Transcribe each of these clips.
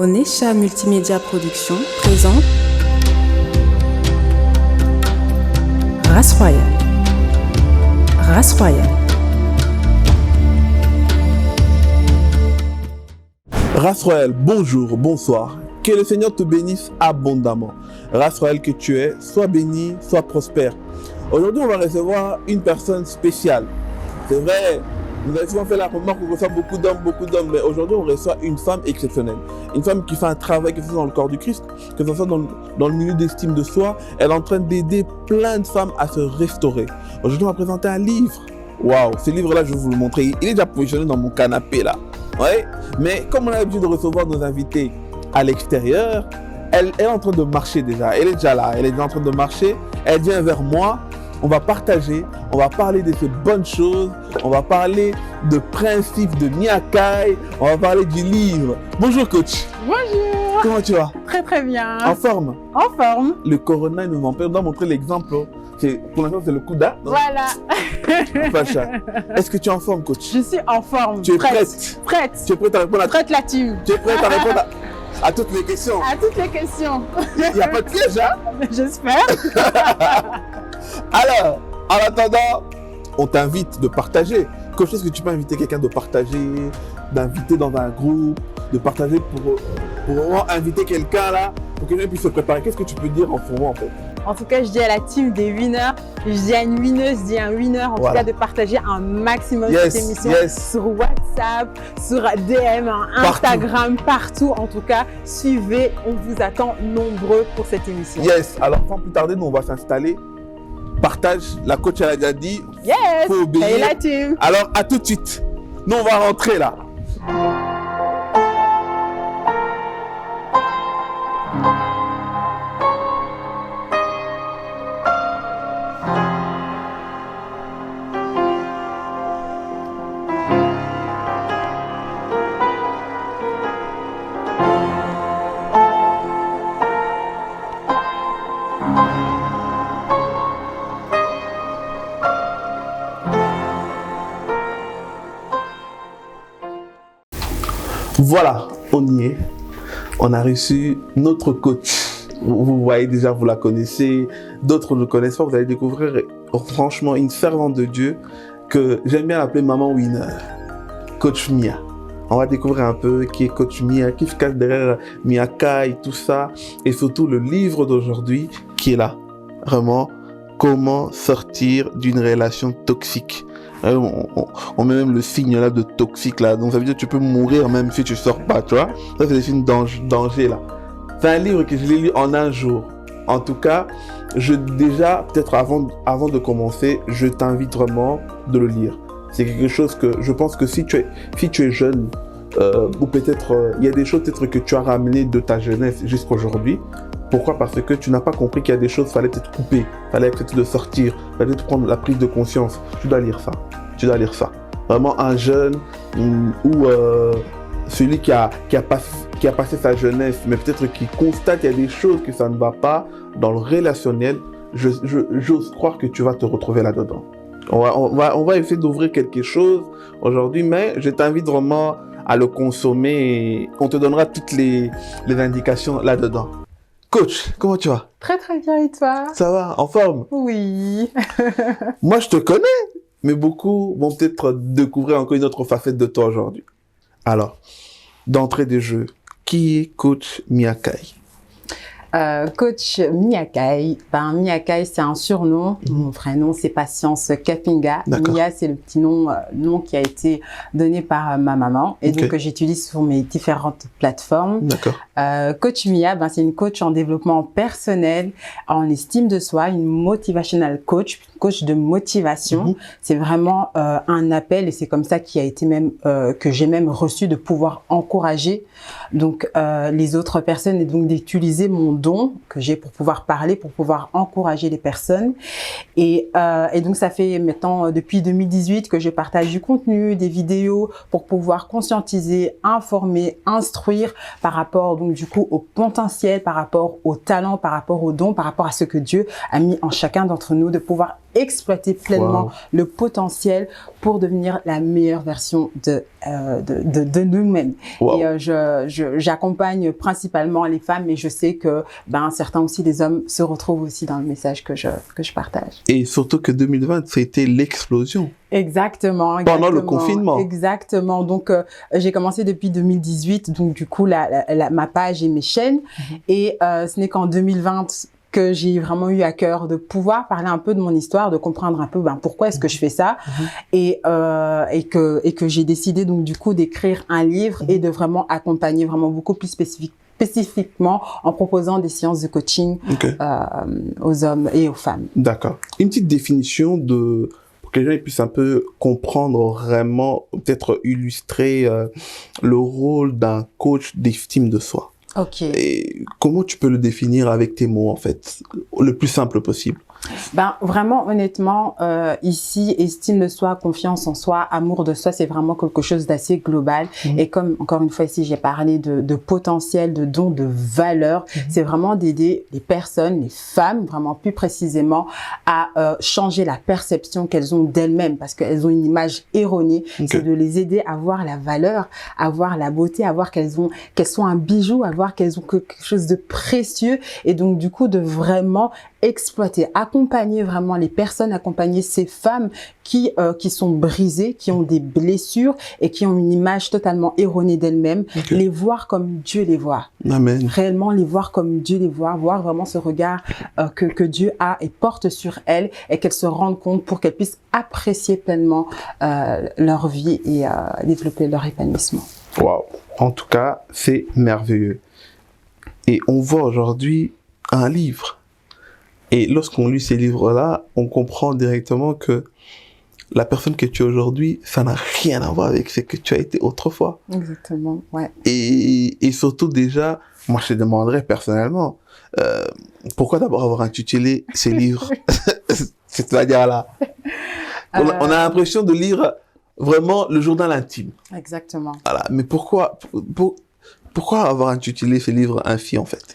Onesha Multimédia Production présente Race Royale. Race Royale. Race Royale, bonjour, bonsoir. Que le Seigneur te bénisse abondamment. Race Royale que tu es, sois béni, sois prospère. Aujourd'hui, on va recevoir une personne spéciale. C'est vrai, vous avez souvent fait la remarque qu'on reçoit beaucoup d'hommes, mais aujourd'hui, on reçoit une femme exceptionnelle. Une femme qui fait un travail, que ce soit dans le corps du Christ, que ce soit dans le milieu d'estime de soi. Elle est en train d'aider plein de femmes à se restaurer. Aujourd'hui, on va présenter un livre. Waouh, ce livre-là, je vais vous le montrer. Il est déjà positionné dans mon canapé, là. Ouais, mais comme on a l'habitude de recevoir nos invités à l'extérieur, elle est en train de marcher déjà. Elle est déjà là, elle est déjà en train de marcher. Elle vient vers moi. On va partager, on va parler de ces bonnes choses, on va parler de principes de Miakai, on va parler du livre. Bonjour coach. Bonjour. Comment tu vas? Très très bien. En forme? En forme. Le corona nous empêche. On doit montrer l'exemple. Pour l'instant, c'est le couda. Voilà. Est-ce que tu es en forme, coach? Je suis en forme. Tu es prête? Prête. Tu es prête à répondre à Prête la team. Tu es prête à répondre à toutes les questions? À toutes les questions. Il n'y a pas de piège, hein? J'espère. Alors, en attendant, on t'invite de partager. Coach, est-ce que tu peux inviter quelqu'un de partager, d'inviter dans un groupe, de partager pour vraiment inviter quelqu'un là, pour que quelqu'un puisse se préparer? Qu'est-ce que tu peux dire en ce moment en fait? En tout cas, je dis à la team des winners, je dis à une winneuse, je dis à un winner, en tout cas, de partager un maximum cette émission sur WhatsApp, sur DM, Instagram, partout. En tout cas, suivez, on vous attend nombreux pour cette émission. Yes, alors sans plus tarder, nous on va s'installer. Partage, la coach elle a déjà dit, yes, faut obéir. Et la team. Alors à tout de suite, nous on va rentrer là. Voilà, on y est. On a reçu notre coach. Vous voyez déjà, vous la connaissez. D'autres ne le connaissent pas. Vous allez découvrir franchement une servante de Dieu que j'aime bien appeler Maman Winner. Coach Mia. On va découvrir un peu qui est Coach Mia, qui se cache derrière Miakai, tout ça. Et surtout le livre d'aujourd'hui qui est là. Vraiment, comment sortir d'une relation toxique. On met même le signe là de toxique là, donc ça veut dire que tu peux mourir même si tu sors pas, tu vois. Ça c'est des signes danger là. C'est un livre que je l'ai lu en un jour. En tout cas, déjà peut-être avant de commencer, je t'invite vraiment de le lire. C'est quelque chose que je pense que si tu es jeune, ou peut-être il y a des choses peut-être que tu as ramenées de ta jeunesse jusqu'à aujourd'hui. Pourquoi? Parce que tu n'as pas compris qu'il y a des choses, fallait peut-être couper, fallait peut-être de sortir, fallait peut-être prendre la prise de conscience. Tu dois lire ça. Tu dois lire ça. Vraiment un jeune ou celui qui a passé sa jeunesse, mais peut-être qui constate qu'il y a des choses que ça ne va pas dans le relationnel, j'ose croire que tu vas te retrouver là-dedans. On va essayer d'ouvrir quelque chose aujourd'hui, mais je t'invite vraiment à le consommer et on te donnera toutes les indications là-dedans. Coach, comment tu vas? Très très bien, et toi? Ça va, en forme? Oui. Moi, je te connais, mais beaucoup vont peut-être découvrir encore une autre facette de toi aujourd'hui. Alors, d'entrée de jeu, qui est Coach Miakai? Coach Miakai. Miakai, c'est un surnom. Mon vrai nom, c'est Patience Kapinga. Mia, c'est le petit nom qui a été donné par ma maman et donc que j'utilise sur mes différentes plateformes. Coach Mia, c'est une coach en développement personnel, en estime de soi, une motivational coach de motivation. C'est vraiment un appel et c'est comme ça qui a été même que j'ai même reçu de pouvoir encourager donc les autres personnes et donc d'utiliser mon don que j'ai pour pouvoir parler, pour pouvoir encourager les personnes. Et donc, ça fait maintenant depuis 2018 que je partage du contenu, des vidéos pour pouvoir conscientiser, informer, instruire par rapport donc du coup au potentiel, par rapport au talent, par rapport au don, par rapport à ce que Dieu a mis en chacun d'entre nous, de pouvoir exploiter pleinement le potentiel pour devenir la meilleure version de nous-mêmes. Et j'accompagne principalement les femmes, mais je sais que certains aussi des hommes se retrouvent aussi dans le message que je partage. Et surtout que 2020, c'était l'explosion. Exactement. Pendant le confinement. Exactement. Donc, j'ai commencé depuis 2018, donc du coup, ma page et mes chaînes. Et ce n'est qu'en 2020 que j'ai vraiment eu à cœur de pouvoir parler un peu de mon histoire, de comprendre un peu pourquoi est-ce que je fais ça, et que j'ai décidé donc du coup d'écrire un livre et de vraiment accompagner vraiment beaucoup plus spécifiquement en proposant des séances de coaching aux hommes et aux femmes. D'accord. Une petite définition pour que les gens puissent un peu comprendre vraiment, peut-être illustrer le rôle d'un coach d'estime de soi. Ok. Et comment tu peux le définir avec tes mots, en fait, le plus simple possible? Vraiment, honnêtement, ici, estime de soi, confiance en soi, amour de soi, c'est vraiment quelque chose d'assez global. Et comme, encore une fois, ici, j'ai parlé de potentiel, de dons, de valeur, c'est vraiment d'aider les personnes, les femmes, vraiment plus précisément, à changer la perception qu'elles ont d'elles-mêmes, parce qu'elles ont une image erronée. C'est de les aider à voir la valeur, à voir la beauté, à voir qu'elles sont un bijou, à voir qu'elles ont quelque chose de précieux. Et donc, du coup, de vraiment exploiter, accompagner vraiment les personnes, accompagner ces femmes qui sont brisées, qui ont des blessures et qui ont une image totalement erronée d'elles-mêmes, les voir comme Dieu les voit. Amen. Réellement les voir comme Dieu les voit, voir vraiment ce regard que Dieu a et porte sur elles, et qu'elles se rendent compte pour qu'elles puissent apprécier pleinement leur vie et développer leur épanouissement. Waouh. En tout cas, c'est merveilleux. Et on voit aujourd'hui un livre. Et lorsqu'on lit ces livres-là, on comprend directement que la personne que tu es aujourd'hui, ça n'a rien à voir avec ce que tu as été autrefois. Exactement, ouais. Et surtout déjà, moi je te demanderais personnellement, pourquoi d'abord avoir intitulé ces livres c'est-à-dire là, on a l'impression de lire vraiment le journal intime. Exactement. Voilà. Mais pourquoi avoir intitulé ces livres ainsi en fait?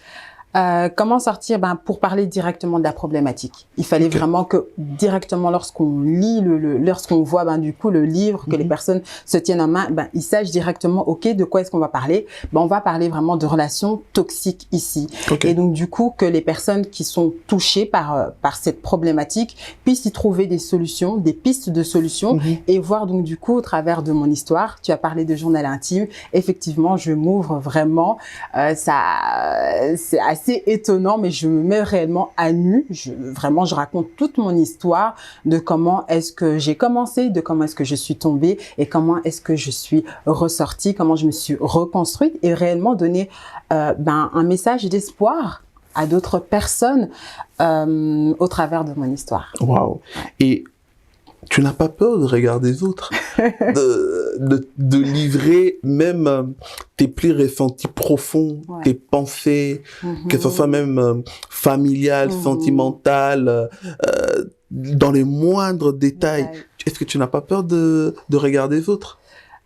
Comment sortir? Pour parler directement de la problématique. Il fallait vraiment que directement lorsqu'on lit lorsqu'on voit du coup le livre, que les personnes se tiennent en main, ils sachent directement de quoi est-ce qu'on va parler. On va parler vraiment de relations toxiques ici. Et donc du coup que les personnes qui sont touchées par cette problématique puissent y trouver des solutions, des pistes de solutions, et voir donc du coup au travers de mon histoire. Tu as parlé de journal intime. Effectivement, je m'ouvre vraiment. C'est assez étonnant, mais je me mets réellement à nu. Je raconte toute mon histoire de comment est-ce que j'ai commencé, de comment est-ce que je suis tombée et comment est-ce que je suis ressortie, comment je me suis reconstruite, et réellement donner un message d'espoir à d'autres personnes au travers de mon histoire. Waouh! Et tu n'as pas peur de regarder les autres, de livrer même tes plis ressentis profonds, tes pensées, que ce soit même familiales, sentimentales, dans les moindres détails. Est-ce que tu n'as pas peur de regarder les autres?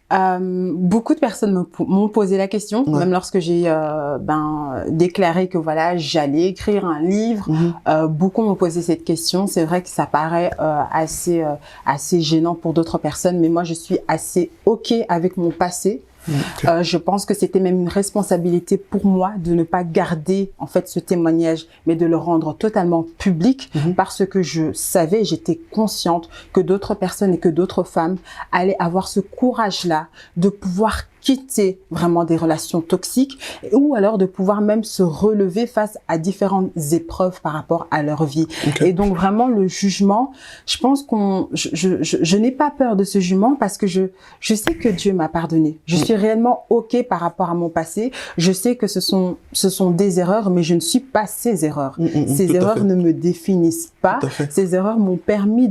Beaucoup de personnes m'ont posé la question, même lorsque j'ai déclaré que voilà, j'allais écrire un livre. Beaucoup m'ont posé cette question. C'est vrai que ça paraît assez gênant pour d'autres personnes, mais moi je suis assez OK avec mon passé. Je pense que c'était même une responsabilité pour moi de ne pas garder en fait ce témoignage, mais de le rendre totalement public, parce que je savais, j'étais consciente que d'autres personnes et que d'autres femmes allaient avoir ce courage-là de pouvoir quitter vraiment des relations toxiques, ou alors de pouvoir même se relever face à différentes épreuves par rapport à leur vie. Et donc vraiment le jugement, je pense je n'ai pas peur de ce jugement, parce que je sais que Dieu m'a pardonné. Je suis réellement OK par rapport à mon passé. Je sais que ce sont des erreurs, mais je ne suis pas ces erreurs. Ces erreurs ne me définissent pas. Ces erreurs m'ont permis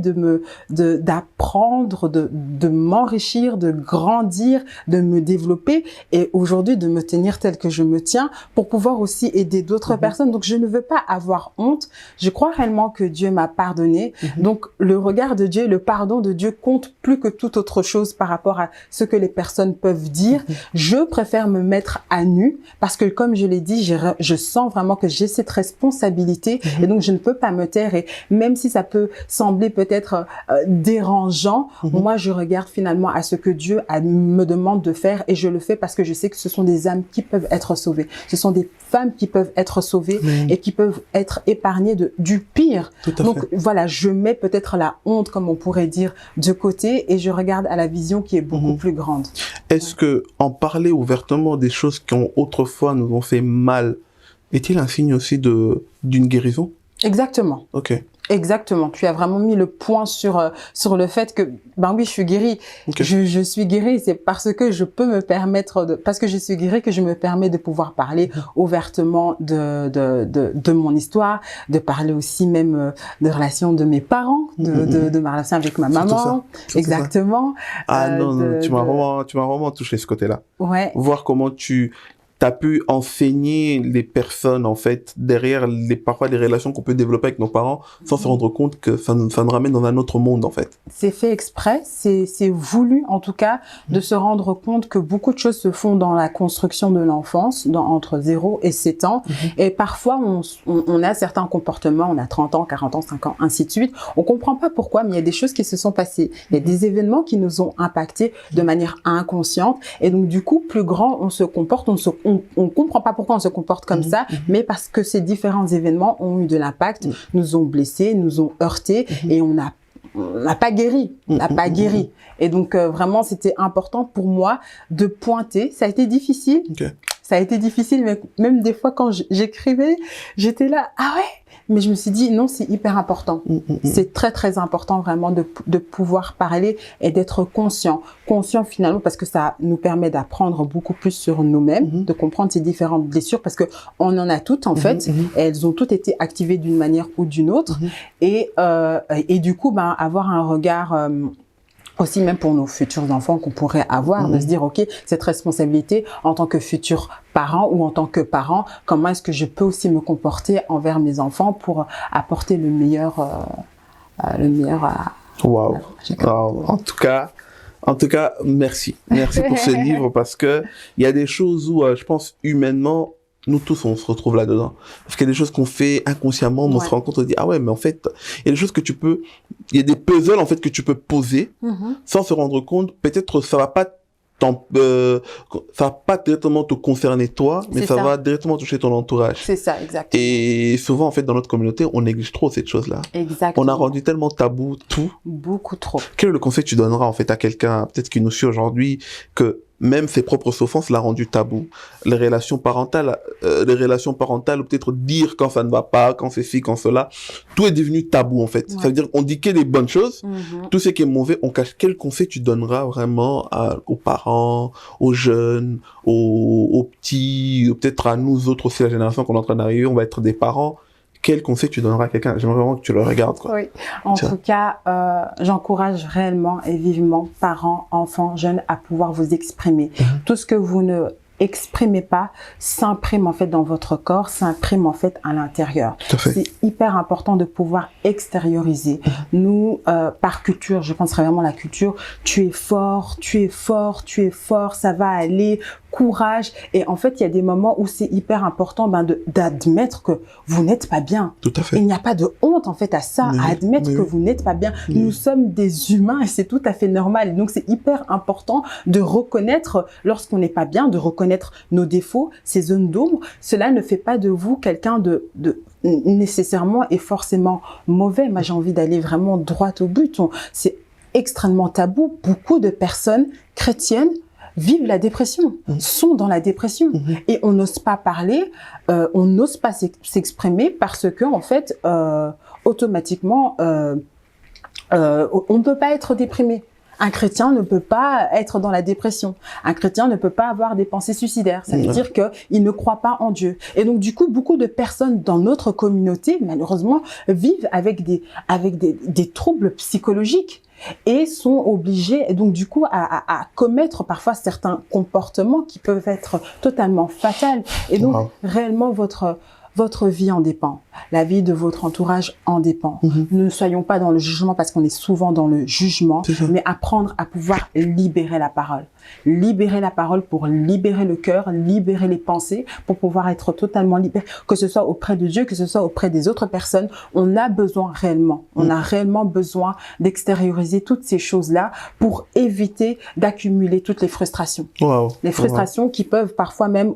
d'apprendre, de m'enrichir, de grandir, de me développer développer et aujourd'hui de me tenir tel que je me tiens pour pouvoir aussi aider d'autres personnes. Donc, je ne veux pas avoir honte. Je crois réellement que Dieu m'a pardonné. Donc, le regard de Dieu, le pardon de Dieu compte plus que toute autre chose par rapport à ce que les personnes peuvent dire. Je préfère me mettre à nu parce que, comme je l'ai dit, je sens vraiment que j'ai cette responsabilité et donc je ne peux pas me taire. Et même si ça peut sembler peut-être dérangeant, moi, je regarde finalement à ce que Dieu me demande de faire et je le fais parce que je sais que ce sont des âmes qui peuvent être sauvées. Ce sont des femmes qui peuvent être sauvées et qui peuvent être épargnées du pire. Donc, voilà, je mets peut-être la honte, comme on pourrait dire, de côté et je regarde à la vision qui est beaucoup plus grande. Est-ce que en parler ouvertement des choses qui ont autrefois nous ont fait mal est-il un signe aussi d'une guérison? Exactement. Ok. Exactement. Tu as vraiment mis le point sur le fait que, ben oui, je suis guérie. Okay. Je suis guérie. C'est parce que je peux me permettre parce que je suis guérie que je me permets de pouvoir parler ouvertement de mon histoire, de parler aussi même de relations de mes parents, de ma relation avec ma maman. Exactement. Ah non, tu m'as vraiment touché ce côté-là. Ouais. Voir comment tu as pu enseigner les personnes, en fait, derrière parfois les relations qu'on peut développer avec nos parents, sans se rendre compte que ça nous ramène dans un autre monde, en fait. C'est fait exprès, c'est voulu, en tout cas, de se rendre compte que beaucoup de choses se font dans la construction de l'enfance, entre 0 et 7 ans. Et parfois, on a certains comportements, on a 30 ans, 40 ans, 5 ans, ainsi de suite. On comprend pas pourquoi, mais il y a des choses qui se sont passées. Il y a des événements qui nous ont impactés de manière inconsciente. Et donc, du coup, plus grand, on se comporte, on comprend pas pourquoi on se comporte comme ça, mais parce que ces différents événements ont eu de l'impact, nous ont blessés, nous ont heurtés, et on n'a pas guéri, Et donc, vraiment, c'était important pour moi de pointer. Ça a été difficile. Okay. Ça a été difficile, mais même des fois, quand j'écrivais, j'étais là, ah ouais! Mais je me suis dit, non, c'est hyper important. C'est très, très important vraiment de pouvoir parler et d'être conscient. Conscient finalement parce que ça nous permet d'apprendre beaucoup plus sur nous-mêmes, de comprendre ces différentes blessures parce que on en a toutes en fait. Et elles ont toutes été activées d'une manière ou d'une autre. Et du coup, ben, avoir un regard... aussi même pour nos futurs enfants qu'on pourrait avoir, de se dire, OK, cette responsabilité en tant que futur parent ou en tant que parent, comment est-ce que je peux aussi me comporter envers mes enfants pour apporter le meilleur Wow. En tout cas, merci. Merci pour ce livre parce que il y a des choses où, je pense, humainement, nous tous, on se retrouve là-dedans. Parce qu'il y a des choses qu'on fait inconsciemment, on se rend compte, on dit, ah ouais, mais en fait, il y a des choses il y a des puzzles, en fait, que tu peux poser, sans se rendre compte. Peut-être, ça va pas directement te concerner toi, mais ça va directement toucher ton entourage. C'est ça, exactement. Et souvent, en fait, dans notre communauté, on néglige trop cette chose-là. Exactement. On a rendu tellement tabou tout. Beaucoup trop. Quel est le conseil que tu donneras, en fait, à quelqu'un, peut-être qui nous suit aujourd'hui, que même ses propres souffrances l'a rendu tabou. Les relations parentales, ou peut-être dire quand ça ne va pas, quand c'est ci, quand cela, tout est devenu tabou, en fait. Ça veut dire qu'on dit que les bonnes choses, tout ce qui est mauvais, on cache. Quel conseil tu donneras vraiment aux parents, aux jeunes, aux petits, ou peut-être à nous autres aussi, la génération qu'on est en train d'arriver, on va être des parents. Quel conseil tu donneras à quelqu'un? J'aimerais vraiment que tu le regardes, quoi. Oui. En tout cas, j'encourage réellement et vivement parents, enfants, jeunes à pouvoir vous exprimer. Tout ce que vous ne exprimez pas s'imprime en fait dans votre corps, s'imprime en fait à l'intérieur. C'est hyper important de pouvoir extérioriser. Nous, par culture, je pense vraiment la culture, tu es fort, ça va aller, courage. Et en fait, il y a des moments où c'est hyper important d'admettre que vous n'êtes pas bien. Tout à fait. Il n'y a pas de honte en fait à ça, à admettre que vous n'êtes pas bien. Nous sommes des humains et c'est tout à fait normal. Donc c'est hyper important de reconnaître lorsqu'on n'est pas bien, de reconnaître nos défauts, ces zones d'ombre. Cela ne fait pas de vous quelqu'un de nécessairement et forcément mauvais. Moi, j'ai envie d'aller vraiment droit au but. C'est extrêmement tabou. Beaucoup de personnes chrétiennes vivent la dépression, sont dans la dépression. Et on n'ose pas parler, on n'ose pas s'exprimer parce que, en fait, automatiquement, on ne peut pas être déprimé. Un chrétien ne peut pas être dans la dépression. Un chrétien ne peut pas avoir des pensées suicidaires. Ça veut dire qu'il ne croit pas en Dieu. Et donc, du coup, beaucoup de personnes dans notre communauté, malheureusement, vivent avec des troubles psychologiques. et sont obligés, et donc du coup, à commettre parfois certains comportements qui peuvent être totalement fatals. Et donc, réellement, votre vie en dépend. La vie de votre entourage en dépend. Ne soyons pas dans le jugement parce qu'on est souvent dans le jugement, mais apprendre à pouvoir libérer la parole. Libérer la parole pour libérer le cœur, libérer les pensées, pour pouvoir être totalement libéré, que ce soit auprès de Dieu, que ce soit auprès des autres personnes. On a besoin réellement, on a réellement besoin d'extérioriser toutes ces choses-là pour éviter d'accumuler toutes les frustrations. Les frustrations qui peuvent parfois même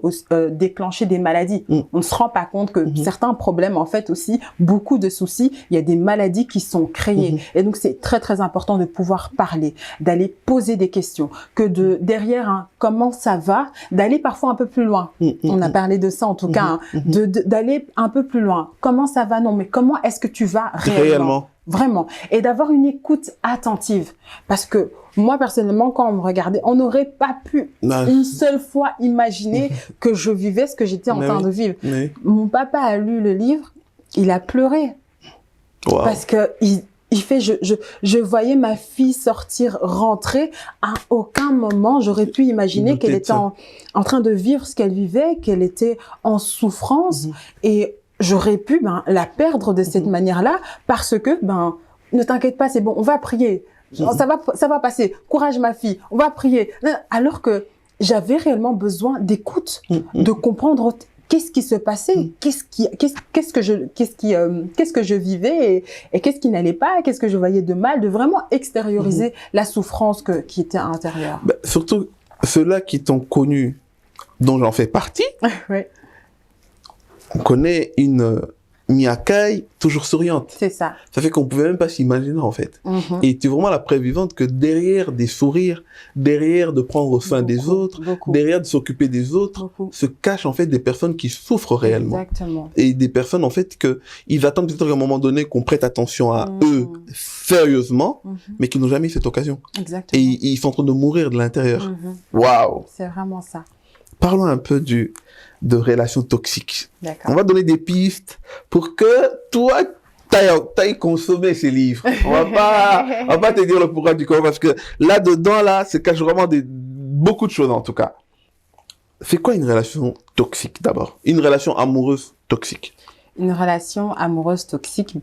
déclencher des maladies. On ne se rend pas compte que certains problèmes, en fait aussi, beaucoup de soucis, il y a des maladies qui sont créées. Et donc, c'est très, très important de pouvoir parler, d'aller poser des questions, que derrière, comment ça va, d'aller parfois un peu plus loin. On a parlé de ça, en tout cas, d'aller un peu plus loin. Comment ça va? Non, mais comment est-ce que tu vas réellement? Vraiment. Et d'avoir une écoute attentive. Parce que moi, personnellement, quand on me regardait, on n'aurait pas pu une seule fois imaginer que je vivais ce que j'étais en train de vivre. Mon papa a lu le livre, il a pleuré. Parce que il fait, je voyais ma fille sortir, rentrer. À aucun moment, j'aurais pu imaginer qu'elle était en train de vivre ce qu'elle vivait, qu'elle était en souffrance. Et j'aurais pu la perdre de cette manière-là parce que, ne t'inquiète pas, c'est bon, on va prier. Ça va passer. Courage, ma fille. On va prier. Alors que j'avais réellement besoin d'écoute, de comprendre qu'est-ce qui se passait, qu'est-ce que je vivais et qu'est-ce qui n'allait pas, qu'est-ce que je voyais de mal, de vraiment extérioriser la souffrance qui était à l'intérieur. Surtout ceux-là qui t'ont connu, dont j'en fais partie. On connaît une Miakai toujours souriante. C'est ça. Ça fait qu'on pouvait même pas s'imaginer, en fait. Et tu es vraiment la preuve vivante que derrière des sourires, derrière de prendre soin des autres, derrière de s'occuper des autres, se cachent en fait des personnes qui souffrent réellement. Exactement. Et des personnes en fait ils attendent peut-être qu'à un moment donné qu'on prête attention à eux sérieusement, mais qui n'ont jamais eu cette occasion. Exactement. Et ils sont en train de mourir de l'intérieur. Waouh. C'est vraiment ça. Parlons un peu de relations toxiques. D'accord. On va donner des pistes pour que toi, t'ailles consommer ces livres. On va pas te dire le pourquoi du comment, parce que là-dedans, se cache vraiment beaucoup de choses, en tout cas. C'est quoi une relation toxique, d'abord? Une relation amoureuse toxique? Une relation amoureuse toxique,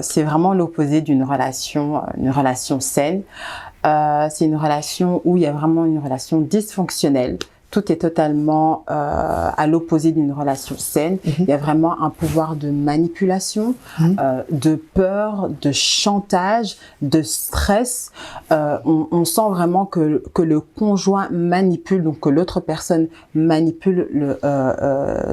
c'est vraiment l'opposé d'une relation saine. C'est une relation où il y a vraiment une relation dysfonctionnelle. Tout est totalement à l'opposé d'une relation saine. Il y a vraiment un pouvoir de manipulation, de peur, de chantage, de stress. On sent vraiment que le conjoint manipule, donc que l'autre personne manipule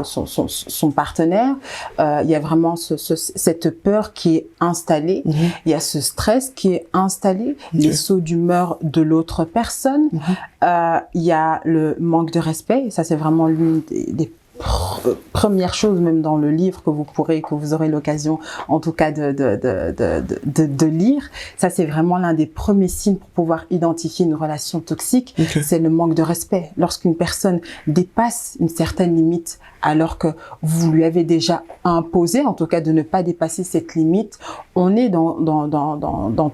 son partenaire. Il y a vraiment cette peur qui est installée. Il y a ce stress qui est installé, les sauts d'humeur de l'autre personne. Il y a le manque de respect, et ça c'est vraiment l'une des premières choses même dans le livre que vous aurez l'occasion en tout cas de lire. Ça c'est vraiment l'un des premiers signes pour pouvoir identifier une relation toxique. C'est le manque de respect. Lorsqu'une personne dépasse une certaine limite alors que vous lui avez déjà imposé, en tout cas de ne pas dépasser cette limite, on est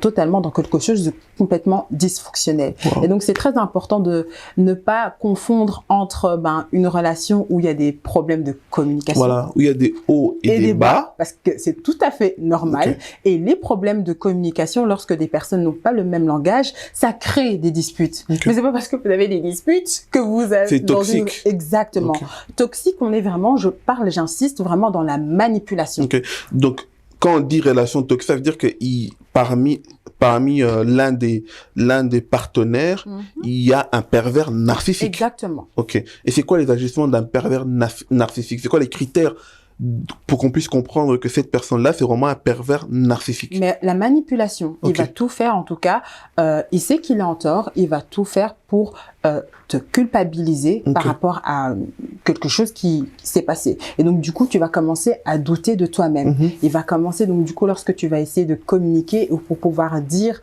totalement dans quelque chose de complètement dysfonctionnel. Et donc c'est très important de ne pas confondre entre une relation où il y a des problèmes de communication. Voilà, où il y a des hauts et des bas. Parce que c'est tout à fait normal. Et les problèmes de communication, lorsque des personnes n'ont pas le même langage, ça crée des disputes. Mais c'est pas parce que vous avez des disputes que vous avez... C'est toxique. Exactement. Toxique, on est vraiment, j'insiste vraiment dans la manipulation. Donc, quand on dit relation toxique, ça veut dire que parmi l'un des partenaires, il y a un pervers narcissique. Exactement. Et c'est quoi les agissements d'un pervers narcissique? C'est quoi les critères pour qu'on puisse comprendre que cette personne-là, c'est vraiment un pervers narcissique? Mais la manipulation, il va tout faire en tout cas. Il sait qu'il est en tort, il va tout faire pour te culpabiliser par rapport à quelque chose qui s'est passé. Et donc, du coup, tu vas commencer à douter de toi-même. Il va commencer, donc, du coup, lorsque tu vas essayer de communiquer ou pour pouvoir dire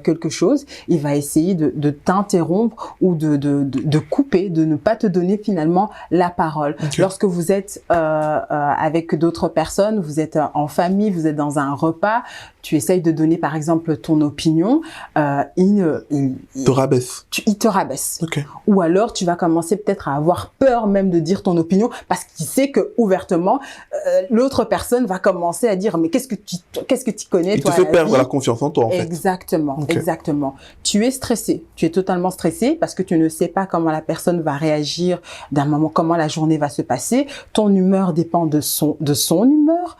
quelque chose, il va essayer de t'interrompre ou de couper, de ne pas te donner finalement la parole. Lorsque vous êtes avec d'autres personnes, vous êtes en famille, vous êtes dans un repas, tu essayes de donner, par exemple, ton opinion, il te rabaisse. Il te rabaisse. Ou alors, tu vas commencer peut-être à avoir peur même de dire ton opinion parce qu'il sait que ouvertement, l'autre personne va commencer à dire mais qu'est-ce que tu connais il toi? Il te fait perdre la confiance en toi, en fait. Exactement, exactement. Tu es stressé, tu es totalement stressé parce que tu ne sais pas comment la personne va réagir d'un moment, comment la journée va se passer. Ton humeur dépend de son humeur.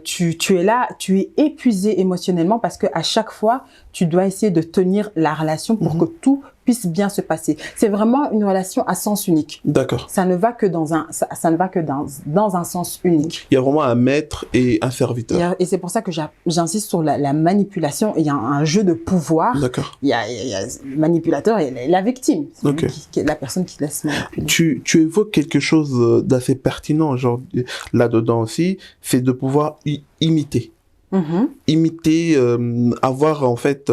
Tu es là, tu es épuisé émotionnellement parce que à chaque fois, tu dois essayer de tenir la relation pour que tout puisse bien se passer. C'est vraiment une relation à sens unique. D'accord. Ça ne va que dans un sens unique. Il y a vraiment un maître et un serviteur. Et c'est pour ça que j'insiste sur la manipulation. Il y a un jeu de pouvoir. D'accord. Il y a le manipulateur et la victime. C'est la personne qui laisse manipuler. Tu évoques quelque chose d'assez pertinent, genre là-dedans aussi, c'est de pouvoir imiter. Imiter, avoir en fait,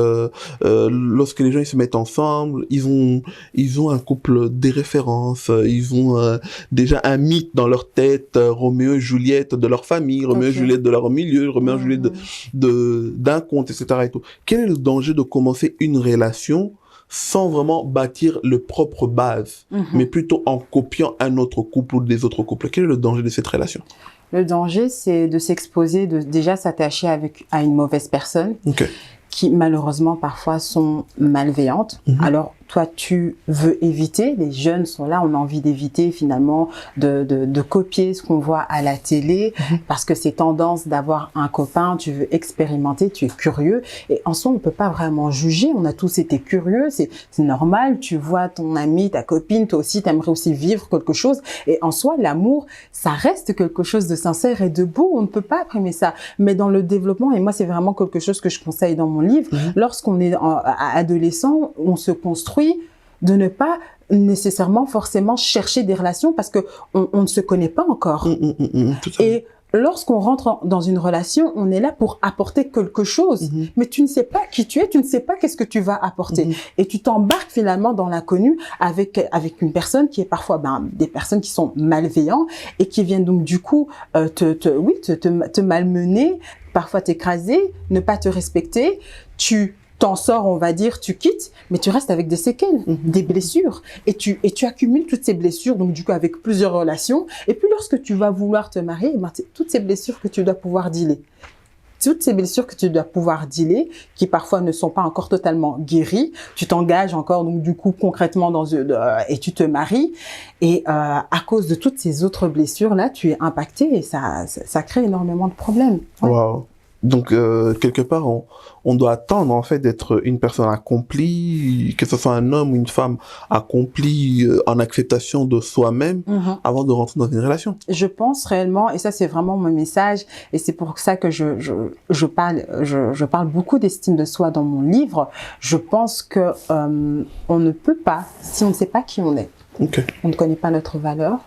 lorsque les gens ils se mettent ensemble, ils ont un couple des références, ils ont déjà un mythe dans leur tête, Roméo et Juliette de leur famille, Roméo et Juliette de leur milieu, Roméo et Juliette d'un conte, etc. et tout. Quel est le danger de commencer une relation sans vraiment bâtir le propre base, mais plutôt en copiant un autre couple ou des autres couples? Quel est le danger de cette relation? Le danger, c'est de s'exposer, de déjà s'attacher à une mauvaise personne qui malheureusement parfois sont malveillantes. Alors toi, tu veux éviter, les jeunes sont là, on a envie d'éviter finalement de copier ce qu'on voit à la télé parce que c'est tendance d'avoir un copain, tu veux expérimenter, tu es curieux et en soi, on peut pas vraiment juger, on a tous été curieux, c'est normal, tu vois ton ami, ta copine, toi aussi, t'aimerais aussi vivre quelque chose et en soi, l'amour, ça reste quelque chose de sincère et de beau, on ne peut pas apprimer ça, mais dans le développement, et moi, c'est vraiment quelque chose que je conseille dans mon livre, lorsqu'on est adolescent, on se construit de ne pas nécessairement forcément chercher des relations parce que on ne se connaît pas encore. Et lorsqu'on rentre dans une relation, on est là pour apporter quelque chose, mais tu ne sais pas qui tu es, tu ne sais pas qu'est-ce que tu vas apporter. Et tu t'embarques finalement dans l'inconnu avec une personne qui est parfois des personnes qui sont malveillantes et qui viennent donc du coup te malmener, parfois t'écraser, ne pas te respecter. Tu t'en sors, on va dire, tu quittes, mais tu restes avec des séquelles, des blessures. Et tu accumules toutes ces blessures, donc du coup, avec plusieurs relations. Et puis, lorsque tu vas vouloir te marier, toutes ces blessures que tu dois pouvoir dealer. Toutes ces blessures que tu dois pouvoir dealer, qui parfois ne sont pas encore totalement guéries, tu t'engages encore, donc du coup, concrètement, et tu te maries. Et à cause de toutes ces autres blessures-là, tu es impacté et ça crée énormément de problèmes. Wow. Donc, quelque part, on doit attendre, en fait, d'être une personne accomplie, que ce soit un homme ou une femme accomplie en acceptation de soi-même avant de rentrer dans une relation. Je pense réellement, et ça, c'est vraiment mon message, et c'est pour ça que je parle beaucoup d'estime de soi dans mon livre. Je pense que on ne peut pas, si on ne sait pas qui on est, on ne connaît pas notre valeur,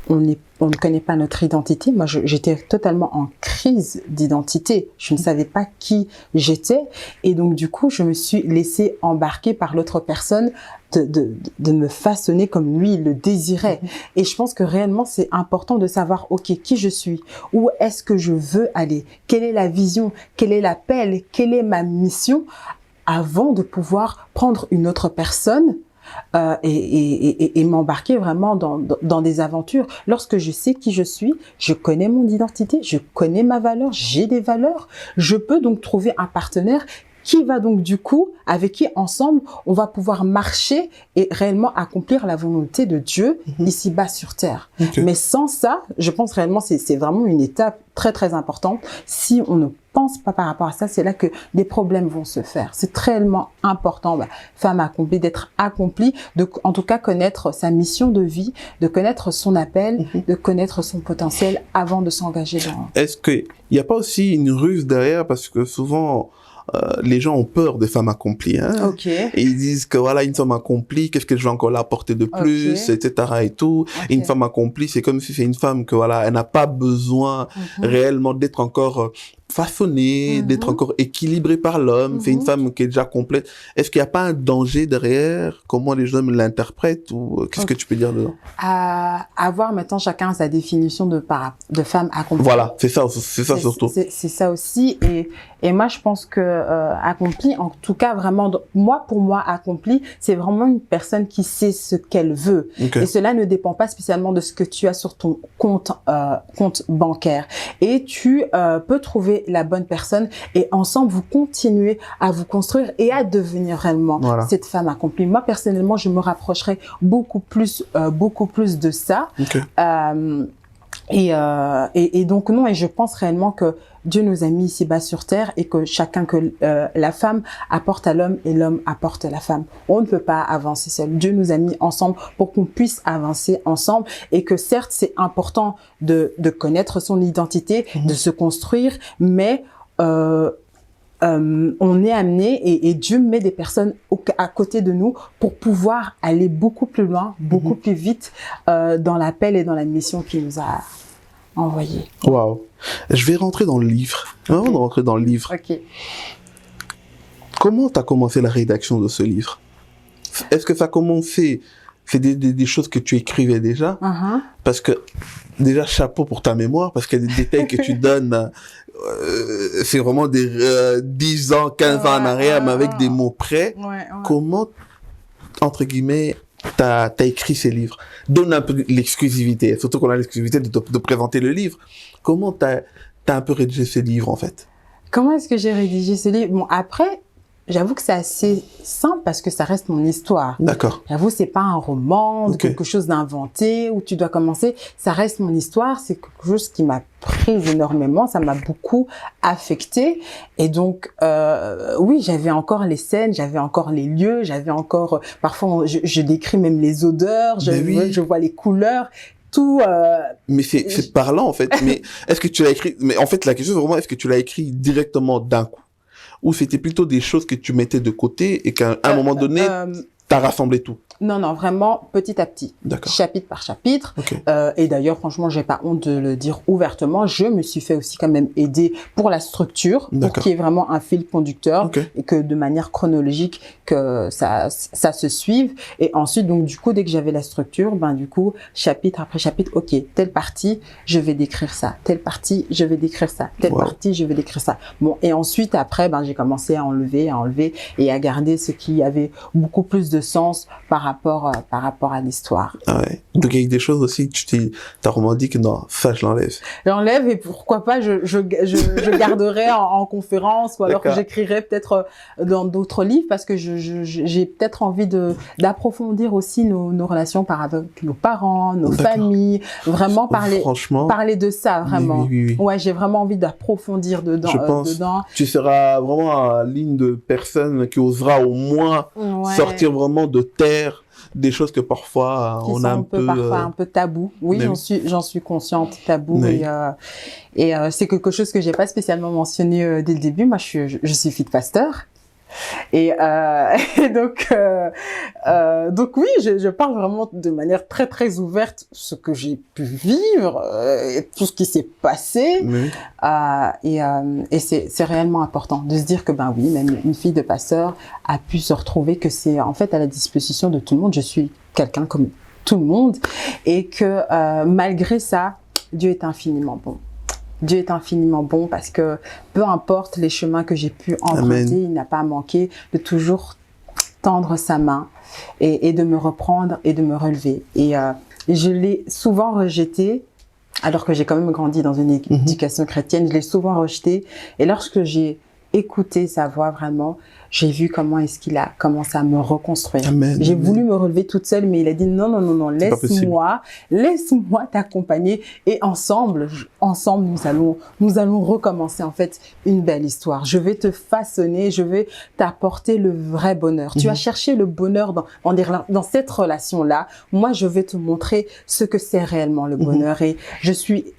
on ne connaît pas notre identité. Moi, j'étais totalement en crise d'identité. Je ne savais pas qui j'étais. Et donc, du coup, je me suis laissée embarquer par l'autre personne de me façonner comme lui, il le désirait. Et je pense que réellement, c'est important de savoir, OK, qui je suis? Où est-ce que je veux aller? Quelle est la vision? Quel est l'appel? Quelle est ma mission? Avant de pouvoir prendre une autre personne et m'embarquer vraiment dans des aventures. Lorsque je sais qui je suis, je connais mon identité, je connais ma valeur, j'ai des valeurs, je peux donc trouver un partenaire qui va donc du coup, avec qui ensemble, on va pouvoir marcher et réellement accomplir la volonté de Dieu ici-bas sur terre. Mais sans ça, je pense réellement c'est vraiment une étape très très importante. Si on ne pense pas par rapport à ça, c'est là que des problèmes vont se faire. C'est réellement important, femme accomplie, d'être accomplie, en tout cas connaître sa mission de vie, de connaître son appel, de connaître son potentiel avant de s'engager dans... Est-ce qu'il n'y a pas aussi une ruse derrière? Parce que souvent... les gens ont peur des femmes accomplies. Hein. Ok. Et ils disent que voilà, une femme accomplie, qu'est-ce que je vais encore là apporter de plus, etc. et tout. Et une femme accomplie, c'est comme si c'est une femme que voilà, elle n'a pas besoin réellement d'être encore façonnée, d'être encore équilibrée par l'homme. C'est une femme qui est déjà complète. Est-ce qu'il n'y a pas un danger derrière? Comment les hommes l'interprètent ou qu'est-ce que tu peux dire dedans? À voir maintenant chacun sa définition de femme accomplie. Voilà, c'est ça surtout. C'est ça aussi. Et moi, je pense que accomplie, en tout cas vraiment, pour moi, accomplie, c'est vraiment une personne qui sait ce qu'elle veut. Et cela ne dépend pas spécialement de ce que tu as sur ton compte bancaire. Et tu peux trouver la bonne personne et ensemble, vous continuez à vous construire et à devenir réellement cette femme accomplie. Moi, personnellement, je me rapprocherais beaucoup plus de ça. Et donc non, et je pense réellement que Dieu nous a mis ici-bas sur terre et que la femme apporte à l'homme et l'homme apporte à la femme. On ne peut pas avancer seul. Dieu nous a mis ensemble pour qu'on puisse avancer ensemble et que certes, c'est important de connaître son identité, de se construire, mais on est amené et Dieu met des personnes à côté de nous pour pouvoir aller beaucoup plus loin, beaucoup plus vite dans l'appel et dans la mission qu'il nous a envoyée. Waouh. Je vais rentrer dans le livre. Avant de rentrer dans le livre. Ok. Comment tu as commencé la rédaction de ce livre? Est-ce que ça a commencé, c'est des choses que tu écrivais déjà? Parce que déjà, chapeau pour ta mémoire, parce qu'il y a des détails que tu donnes, c'est vraiment des 10 ans, 15 ans en arrière, mais avec des mots près. Comment, entre guillemets, t'as écrit ces livres? Donne un peu l'exclusivité, surtout qu'on a l'exclusivité de présenter le livre. Comment t'as un peu rédigé ces livres, en fait? Comment est-ce que j'ai rédigé ces livres? Bon, après, j'avoue que c'est assez simple parce que ça reste mon histoire. D'accord. J'avoue, c'est pas un roman, quelque chose d'inventé où tu dois commencer. Ça reste mon histoire. C'est quelque chose qui m'a prise énormément. Ça m'a beaucoup affectée. Et donc, oui, j'avais encore les scènes, j'avais encore les lieux, j'avais encore, parfois, je décris même les odeurs, je vois les couleurs. Tout, mais c'est parlant, en fait. Mais est-ce que tu l'as écrit? Mais en fait, la question, c'est vraiment, est-ce que tu l'as écrit directement d'un coup? Ou c'était plutôt des choses que tu mettais de côté et qu'à un moment donné, t'as rassemblé tout? Non, vraiment petit à petit, chapitre par chapitre. Et d'ailleurs, franchement, j'ai pas honte de le dire ouvertement. Je me suis fait aussi quand même aider pour la structure, pour qu'il y ait vraiment un fil conducteur et que de manière chronologique que ça se suive. Et ensuite, donc du coup, dès que j'avais la structure, du coup, chapitre après chapitre, ok, telle partie, je vais décrire ça. Telle partie, je vais décrire ça. Telle partie, je vais décrire ça. Bon, et ensuite, après, j'ai commencé à enlever et à garder ce qui avait beaucoup plus de sens par rapport à l'histoire. Ah ouais. Donc il y a eu des choses aussi, t'as vraiment dit que non, ça je l'enlève. J'enlève et pourquoi pas je garderai en conférence ou alors que j'écrirai peut-être dans d'autres livres parce que j'ai peut-être envie d'approfondir aussi nos relations avec nos parents, nos familles, vraiment parler de ça vraiment. Oui. Ouais, j'ai vraiment envie d'approfondir dedans. Je pense tu seras vraiment en ligne de personne qui osera au moins sortir vraiment de terre des choses que parfois on a parfois un peu tabou. Oui, j'en suis consciente, tabou. Et c'est quelque chose que j'ai pas spécialement mentionné dès le début. Moi, je suis fille de pasteur. Et donc oui, je parle vraiment de manière très très ouverte ce que j'ai pu vivre, et tout ce qui s'est passé. Et c'est réellement important de se dire que oui, même une fille de pasteur a pu se retrouver, que c'est en fait à la disposition de tout le monde. Je suis quelqu'un comme tout le monde et que malgré ça, Dieu est infiniment bon. Dieu est infiniment bon parce que peu importe les chemins que j'ai pu emprunter, il n'a pas manqué de toujours tendre sa main et de me reprendre et de me relever. Et je l'ai souvent rejeté, alors que j'ai quand même grandi dans une éducation chrétienne, je l'ai souvent rejeté. Et lorsque j'ai écouté sa voix vraiment, j'ai vu comment est-ce qu'il a commencé à me reconstruire. J'ai voulu me relever toute seule, mais il a dit non, laisse-moi t'accompagner et ensemble, nous allons recommencer en fait une belle histoire. Je vais te façonner, je vais t'apporter le vrai bonheur. Tu as cherché le bonheur dans cette relation-là. Moi, je vais te montrer ce que c'est réellement le bonheur et je suis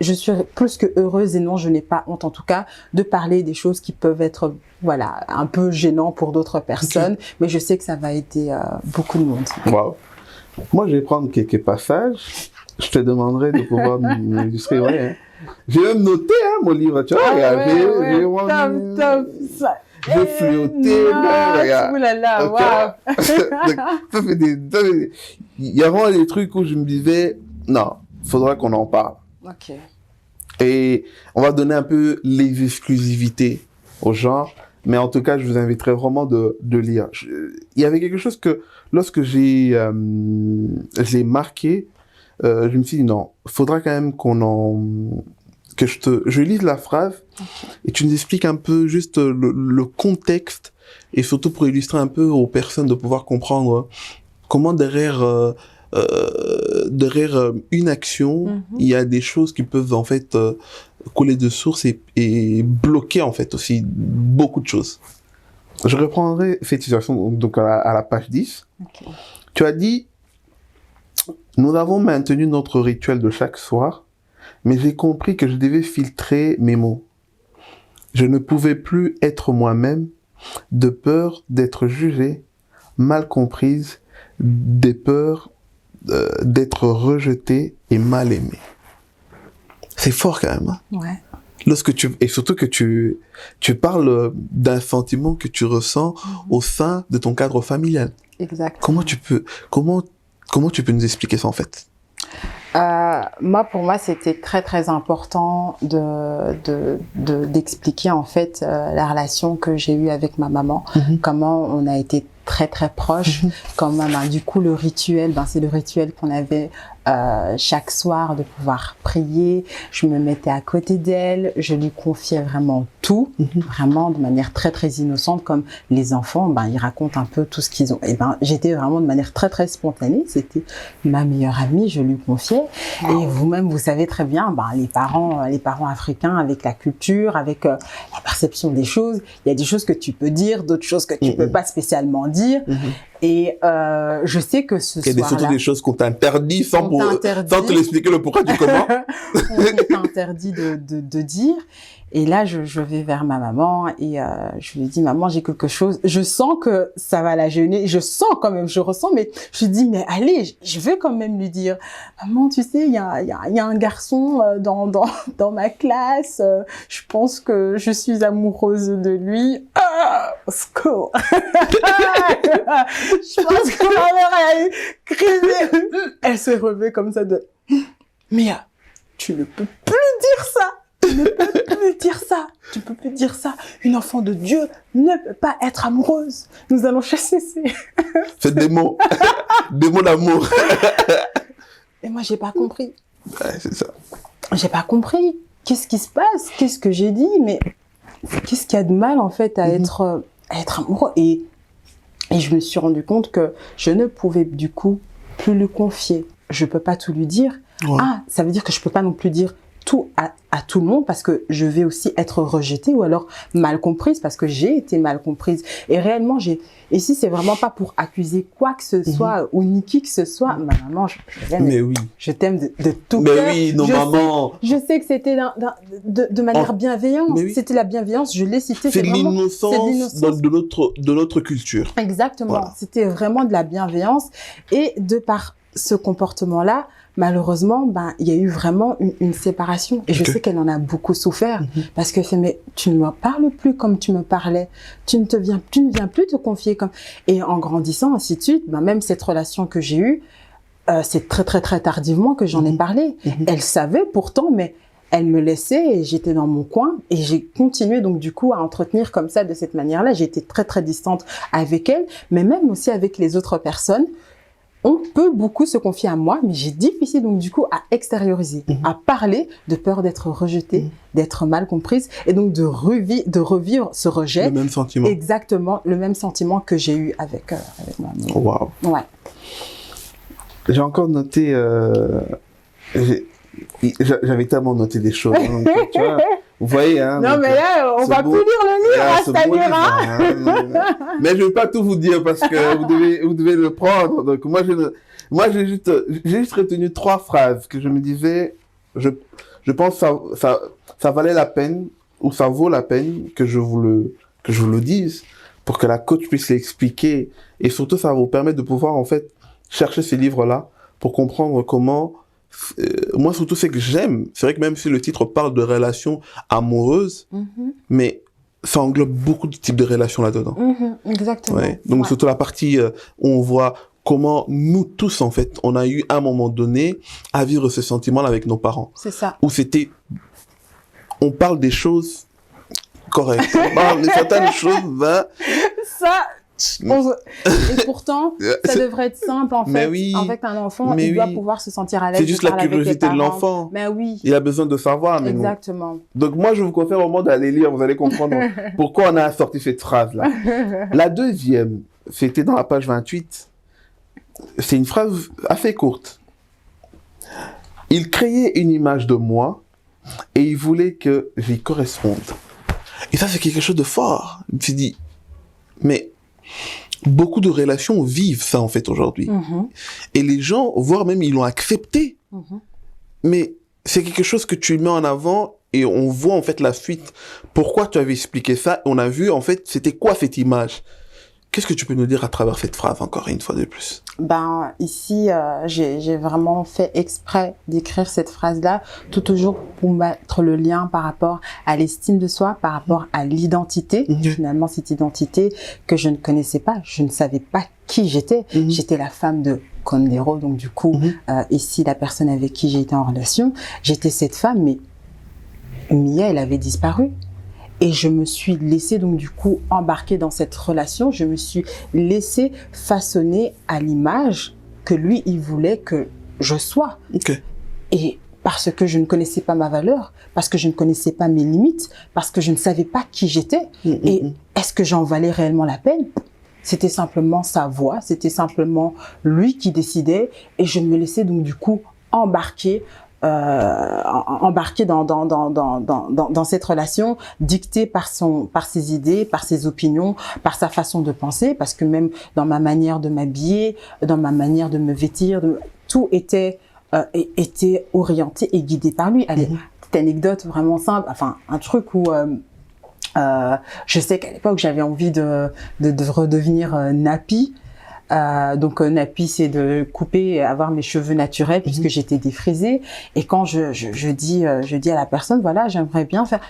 plus que heureuse et non, je n'ai pas honte en tout cas de parler des choses qui peuvent être être, voilà, un peu gênant pour d'autres personnes, mais je sais que ça va aider beaucoup de monde. Wow. Moi, je vais prendre quelques passages. Je te demanderai de pouvoir m'illustrer. Ouais, hein. J'ai même noté mon livre, tu vois, regardez. Top. J'ai flirté, regarde. Oulala, waouh. Il y a vraiment des trucs où je me disais, non, il faudra qu'on en parle. Ok. Et on va donner un peu les exclusivités aux gens, mais en tout cas, je vous inviterai vraiment de lire. Il y avait quelque chose que, lorsque je l'ai marqué, je me suis dit, non, il faudra quand même que je lise la phrase et tu nous expliques un peu juste le contexte et surtout pour illustrer un peu aux personnes de pouvoir comprendre comment derrière une action, il y a des choses qui peuvent en fait couler de source et bloquer en fait aussi beaucoup de choses. Je reprendrai cette situation donc à la page 10. Okay. Tu as dit, nous avons maintenu notre rituel de chaque soir, mais j'ai compris que je devais filtrer mes mots. Je ne pouvais plus être moi-même de peur d'être jugée, mal comprise, de peur d'être rejetée et mal aimée. C'est fort quand même. Hein? Ouais. Et surtout que tu parles d'un sentiment que tu ressens au sein de ton cadre familial. Exactement. Comment tu peux nous expliquer ça en fait? Pour moi, c'était très très important d'expliquer en fait la relation que j'ai eue avec ma maman, comment on a été très très proches, comment du coup le rituel, c'est le rituel qu'on avait chaque soir de pouvoir prier. Je me mettais à côté d'elle, je lui confiais vraiment tout, vraiment de manière très très innocente, comme les enfants, ils racontent un peu tout ce qu'ils ont. Et j'étais vraiment de manière très très spontanée. C'était ma meilleure amie, je lui confiais. Et vous-même, vous savez très bien, les parents africains, avec la culture, avec la perception des choses, il y a des choses que tu peux dire, d'autres choses que tu peux pas spécialement dire. Et je sais que ce soir-là... Il y a surtout des choses qu'on t'interdit sans te l'expliquer le pourquoi du comment. On t'interdit de dire. Et là, je vais vers ma maman et je lui dis, maman, j'ai quelque chose. Je sens que ça va la gêner. Je sens quand même, je ressens, mais je lui dis, mais allez, je vais quand même lui dire, maman, tu sais, il y a un garçon dans ma classe. Je pense que je suis amoureuse de lui. Au secours. Je pense que ma mère a eu crié. Elle se revêt comme ça de, Mia, tu ne peux plus dire ça. Tu ne peux plus dire ça. Tu peux plus dire ça. Une enfant de Dieu ne peut pas être amoureuse. Nous allons chasser ces... C'est des mots. Des mots d'amour. Et moi, j'ai pas compris. Ouais, c'est ça. J'ai pas compris. Qu'est-ce qui se passe? Qu'est-ce que j'ai dit? Mais qu'est-ce qu'il y a de mal, en fait, à être amoureux? Et je me suis rendu compte que je ne pouvais, du coup, plus lui confier. Je peux pas tout lui dire. Ouais. Ah, ça veut dire que je peux pas non plus dire tout à tout le monde parce que je vais aussi être rejetée ou alors mal comprise parce que j'ai été mal comprise. Et réellement, ici, c'est vraiment pas pour accuser quoi que ce soit ou ni qui que ce soit. Ma maman, je t'aime de tout cœur. Mais oui, nos mamans. Je sais que c'était de manière bienveillante. Oui. C'était la bienveillance, je l'ai cité. C'est l'innocence de notre culture. Exactement. Voilà. C'était vraiment de la bienveillance et de par ce comportement-là, malheureusement, il y a eu vraiment une séparation. Et je sais qu'elle en a beaucoup souffert parce que mais tu ne me parles plus comme tu me parlais. Tu ne viens plus te confier comme. Et en grandissant, ainsi de suite, même cette relation que j'ai eue, c'est très très très tardivement que j'en ai parlé. Elle savait pourtant, mais elle me laissait et j'étais dans mon coin et j'ai continué donc du coup à entretenir comme ça de cette manière-là. J'étais très très distante avec elle, mais même aussi avec les autres personnes. On peut beaucoup se confier à moi, mais j'ai difficile donc du coup à extérioriser, à parler de peur d'être rejetée, d'être mal comprise et donc de revivre ce rejet. Le même sentiment. Exactement, le même sentiment que j'ai eu avec moi. Waouh. Ouais. J'ai encore noté, j'avais tellement noté des choses. Hein, donc, tu vois, vous voyez, hein. Non, mais là, on va plus lire le livre, Samira. Mais je vais pas tout vous dire parce que vous devez le prendre. Donc, moi, j'ai juste retenu 3 phrases que je me disais, je pense que ça valait la peine, ou ça vaut la peine que je vous le que je vous le dise, pour que la coach puisse l'expliquer. Et surtout, ça va vous permettre de pouvoir, en fait, chercher ces livres-là pour comprendre comment... moi, surtout, c'est que j'aime. C'est vrai que même si le titre parle de relations amoureuses, mais ça englobe beaucoup de types de relations là-dedans. Exactement. Ouais. Donc, surtout la partie où on voit comment nous tous, en fait, on a eu à un moment donné à vivre ce sentiment-là avec nos parents. C'est ça. Où c'était... On parle des choses correctes. On parle de certaines choses... Ça... Et pourtant, ça devrait être simple en fait. Oui, avec un enfant, il doit pouvoir se sentir à l'aise. C'est juste la curiosité de l'enfant. Mais oui. Il a besoin de savoir. Mais exactement. Non. Donc moi, je vous conseille vraiment d'aller lire. Vous allez comprendre pourquoi on a sorti cette phrase-là. La deuxième, c'était dans la page 28. C'est une phrase assez courte. Il créait une image de moi et il voulait que j'y corresponde. Et ça, c'est quelque chose de fort. Je me suis dit, mais beaucoup de relations vivent ça, en fait, aujourd'hui. Et les gens, voire même, ils l'ont accepté. Mais c'est quelque chose que tu mets en avant et on voit, en fait, la suite. Pourquoi tu avais expliqué ça? On a vu, en fait, c'était quoi cette image? Qu'est-ce que tu peux nous dire à travers cette phrase, encore une fois de plus? Ben, ici, j'ai vraiment fait exprès d'écrire cette phrase-là, tout toujours pour mettre le lien par rapport à l'estime de soi, par rapport à l'identité. Finalement, cette identité que je ne connaissais pas, je ne savais pas qui j'étais. J'étais la femme de Condero, donc du coup, ici, la personne avec qui j'ai été en relation, j'étais cette femme, mais Mia, elle avait disparu. Et je me suis laissée donc du coup embarquer dans cette relation. Je me suis laissée façonner à l'image que lui, il voulait que je sois. Et parce que je ne connaissais pas ma valeur, parce que je ne connaissais pas mes limites, parce que je ne savais pas qui j'étais. Et est-ce que j'en valais réellement la peine? C'était simplement sa voix, c'était simplement lui qui décidait. Et je me laissais donc du coup embarquer dans cette relation dictée par ses idées, par ses opinions, par sa façon de penser, parce que même dans ma manière de m'habiller, dans ma manière de me vêtir, tout était orienté et guidé par lui. Allez, petite anecdote vraiment simple, enfin un truc où je sais qu'à l'époque j'avais envie de redevenir nappy. Donc nappy, c'est de couper et avoir mes cheveux naturels puisque j'étais défrisée. Et quand je dis à la personne, voilà, j'aimerais bien faire,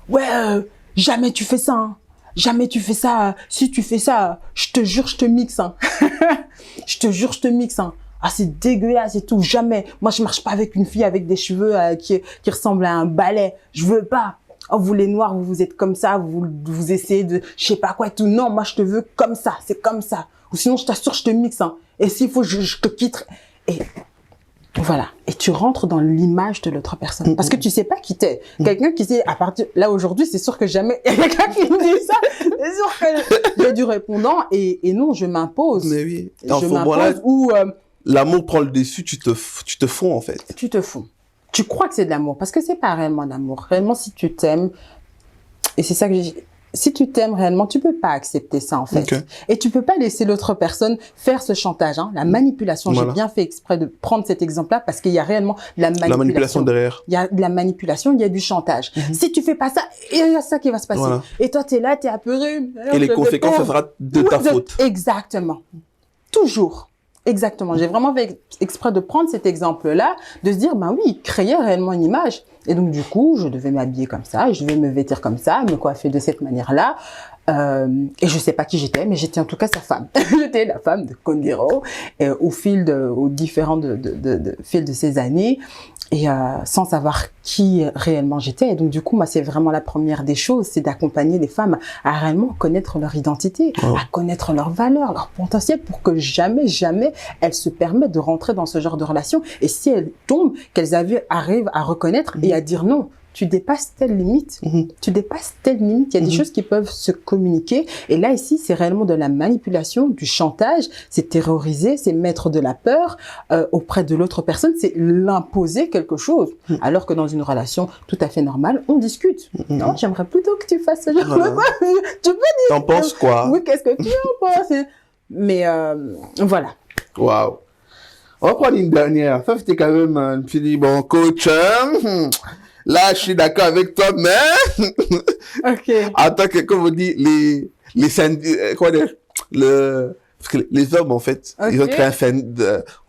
ouais, jamais tu fais ça, hein. Jamais tu fais ça. Si tu fais ça, je te jure, je te mixe, hein. Je te jure, je te mixe, hein. Ah, c'est dégueulasse et tout, jamais. Moi, je marche pas avec une fille avec des cheveux qui ressemblent à un balai. Je veux pas. Oh, vous les noirs, vous êtes comme ça, vous essayez de, je sais pas quoi et tout. Non, moi, je te veux comme ça, c'est comme ça. Ou sinon, je t'assure, je te mixe, hein. Et s'il faut, je te quitte. Et voilà. Et tu rentres dans l'image de l'autre personne. Parce que tu sais pas qui t'es. Quelqu'un qui sait, à partir, là, aujourd'hui, c'est sûr que jamais, il y a quelqu'un qui me dit ça. C'est sûr que j'ai du répondant et non, je m'impose. Mais oui. Je m'impose ou, l'amour prend le dessus, tu te fonds, en fait. Tu te fonds. Tu crois que c'est de l'amour, parce que c'est pas réellement d'amour. Réellement, si tu t'aimes, et c'est ça que si tu t'aimes réellement, tu peux pas accepter ça, en fait. Et tu peux pas laisser l'autre personne faire ce chantage, hein, la manipulation. Voilà. J'ai bien fait exprès de prendre cet exemple-là parce qu'il y a réellement de la manipulation. La manipulation derrière. Il y a de la manipulation, il y a du chantage. Si tu fais pas ça, il y a ça qui va se passer. Voilà. Et toi, t'es là, t'es apeuré. Et les conséquences, ça sera de ta faute. Exactement. Toujours. Exactement. J'ai vraiment fait exprès de prendre cet exemple-là, de se dire, ben oui, il créait réellement une image. Et donc, du coup, je devais m'habiller comme ça, je devais me vêtir comme ça, me coiffer de cette manière-là. Et je sais pas qui j'étais, mais j'étais en tout cas sa femme. J'étais la femme de Condero, au fil de ces années, et sans savoir qui réellement j'étais. Et donc, du coup, moi, c'est vraiment la première des choses, c'est d'accompagner les femmes à réellement connaître leur identité, à connaître leurs valeurs, leur potentiel, pour que jamais elles se permettent de rentrer dans ce genre de relation. Et si elles tombent, qu'elles arrivent à reconnaître et à dire non. Tu dépasses telle limite, tu dépasses telle limite. Il y a des choses qui peuvent se communiquer. Et là, ici, c'est réellement de la manipulation, du chantage. C'est terroriser, c'est mettre de la peur auprès de l'autre personne. C'est l'imposer quelque chose. Alors que dans une relation tout à fait normale, on discute. Non, j'aimerais plutôt que tu fasses ce genre de quoi. Tu peux dire. T'en penses quoi? Oui, qu'est-ce que tu en penses? Mais voilà. Waouh. On va prendre une dernière. Ça, c'était quand même, je me suis dit, bon, coach, là, je suis d'accord avec toi, mais Ok. en tant que, comme on dit, les comment dire, parce que les hommes, en fait, ils ont Ok. créé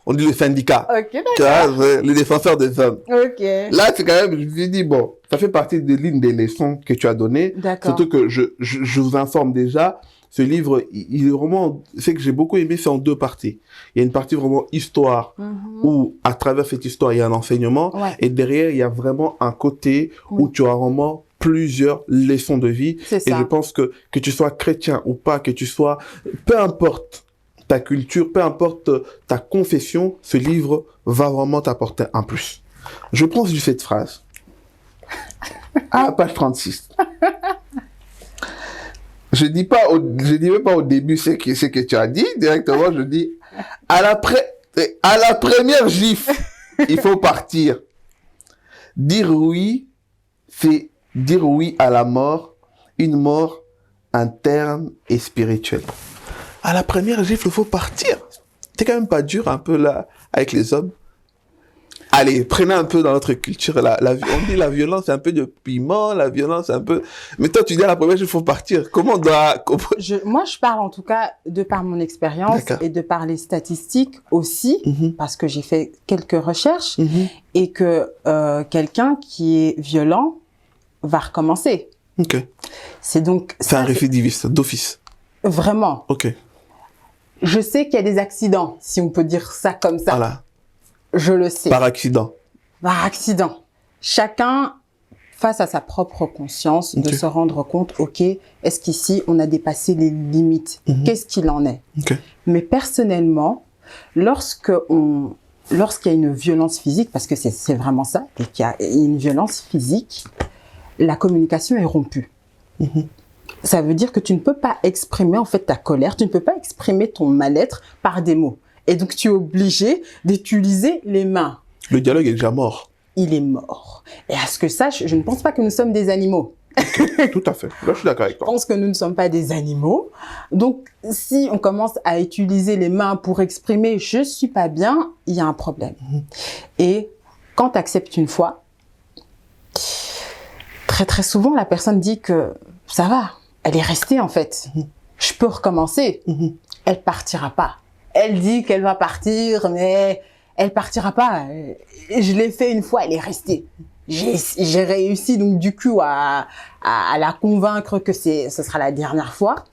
on dit le syndicat. Ok, Tu d'accord. vois, les défenseurs des hommes. Ok. Là, c'est quand même, je me suis dit, bon, ça fait partie de l'une des leçons que tu as données. D'accord. Surtout que je vous informe déjà, ce livre, il est vraiment, c'est que j'ai beaucoup aimé, c'est en deux parties. Il y a une partie vraiment histoire, où à travers cette histoire, il y a un enseignement. Ouais. Et derrière, il y a vraiment un côté où tu as vraiment plusieurs leçons de vie. C'est Et ça. je pense que tu sois chrétien ou pas, que tu sois, peu importe ta culture, peu importe ta confession, ce livre va vraiment t'apporter un plus. Je pense de cette phrase. À page 36. Je dis même pas au début ce que tu as dit, directement, je dis, à la première gifle, il faut partir. Dire oui, c'est dire oui à la mort, une mort interne et spirituelle. À la première gifle, il faut partir. C'est quand même pas dur un peu là, avec les hommes. Allez, prenez un peu dans notre culture, on dit la violence, c'est un peu de piment, la violence, c'est un peu... Mais toi, tu dis à la première gifle, il faut partir. Moi, je parle en tout cas de par mon expérience et de par les statistiques aussi, parce que j'ai fait quelques recherches, et que quelqu'un qui est violent va recommencer. Ok. C'est un récidiviste, d'office. Vraiment. Ok. Je sais qu'il y a des accidents, si on peut dire ça comme ça. Voilà. Je le sais. Par accident. Par accident. Chacun, face à sa propre conscience, de se rendre compte, ok, est-ce qu'ici, on a dépassé les limites? Qu'est-ce qu'il en est? Mais personnellement, lorsqu'il y a une violence physique, parce que c'est vraiment ça, et qu'il y a une violence physique, la communication est rompue. Ça veut dire que tu ne peux pas exprimer en fait ta colère, tu ne peux pas exprimer ton mal-être par des mots. Et donc, tu es obligé d'utiliser les mains. Le dialogue est déjà mort. Il est mort. Et à ce que sache, je ne pense pas que nous sommes des animaux. Tout à fait. Là, je suis d'accord avec toi. Je pense que nous ne sommes pas des animaux. Donc, si on commence à utiliser les mains pour exprimer « je suis pas bien », il y a un problème. Et quand tu acceptes une fois, très très souvent, la personne dit que ça va, elle est restée en fait. Je peux recommencer. Elle partira pas. Elle dit qu'elle va partir, mais elle partira pas. Je l'ai fait une fois, elle est restée. J'ai réussi donc du coup à la convaincre que ce sera la dernière fois.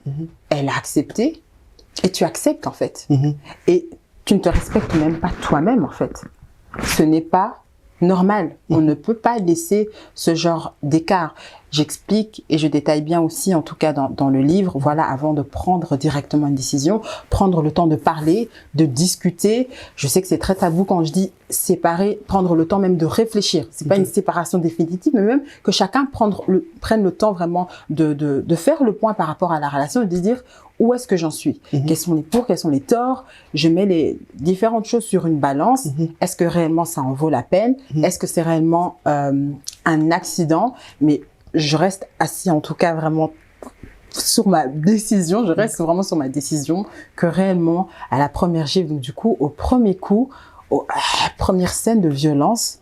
Elle a accepté et tu acceptes en fait. Et tu ne te respectes même pas toi-même en fait. Ce n'est pas normal. On ne peut pas laisser ce genre d'écart. J'explique et je détaille bien aussi, en tout cas dans le livre, voilà, avant de prendre directement une décision, prendre le temps de parler, de discuter. Je sais que c'est très tabou quand je dis séparer, prendre le temps même de réfléchir. C'est pas une séparation définitive, mais même que chacun prenne le temps vraiment de faire le point par rapport à la relation et de dire où est-ce que j'en suis, quels sont les pour, quels sont les torts. Je mets les différentes choses sur une balance. Est-ce que réellement ça en vaut la peine? Est-ce que c'est réellement un accident? Mais je reste assis, en tout cas, vraiment sur ma décision. Je reste vraiment sur ma décision que réellement, à la première gifle, donc du coup, au premier coup, à la première scène de violence,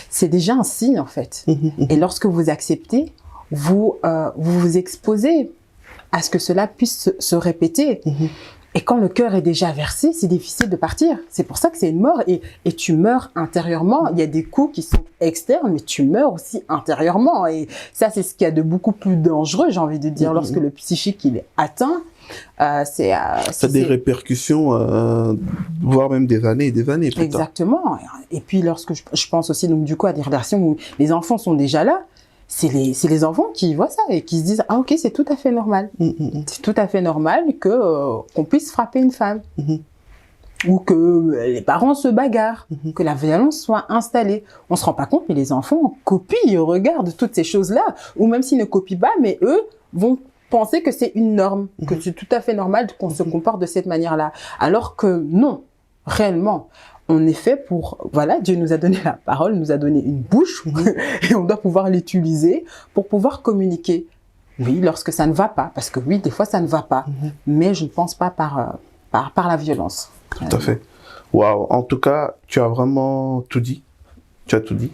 c'est déjà un signe, en fait. Et lorsque vous acceptez, vous vous exposez à ce que cela puisse se répéter. Et quand le cœur est déjà versé, c'est difficile de partir. C'est pour ça que c'est une mort et tu meurs intérieurement. Il y a des coups qui sont externes, mais tu meurs aussi intérieurement. Et ça, c'est ce qu'il y a de beaucoup plus dangereux, j'ai envie de dire, lorsque le psychique il est atteint. Ça a des répercussions, voire même des années et des années plus tard. Exactement. Et puis lorsque je pense aussi donc du coup à des relations où les enfants sont déjà là, c'est les enfants qui voient ça et qui se disent « Ah ok, c'est tout à fait normal. C'est tout à fait normal qu'on puisse frapper une femme. Ou que les parents se bagarrent. Que la violence soit installée. » On se rend pas compte, mais les enfants copient, regardent toutes ces choses-là. Ou même s'ils ne copient pas, mais eux vont penser que c'est une norme. Que c'est tout à fait normal qu'on se comporte de cette manière-là. Alors que non, réellement. On est fait pour, voilà, Dieu nous a donné la parole, nous a donné une bouche, et on doit pouvoir l'utiliser pour pouvoir communiquer. Oui, lorsque ça ne va pas, parce que oui, des fois ça ne va pas, mais je ne pense pas par la violence. Tout à fait. Waouh, en tout cas, tu as vraiment tout dit. tu as tout dit.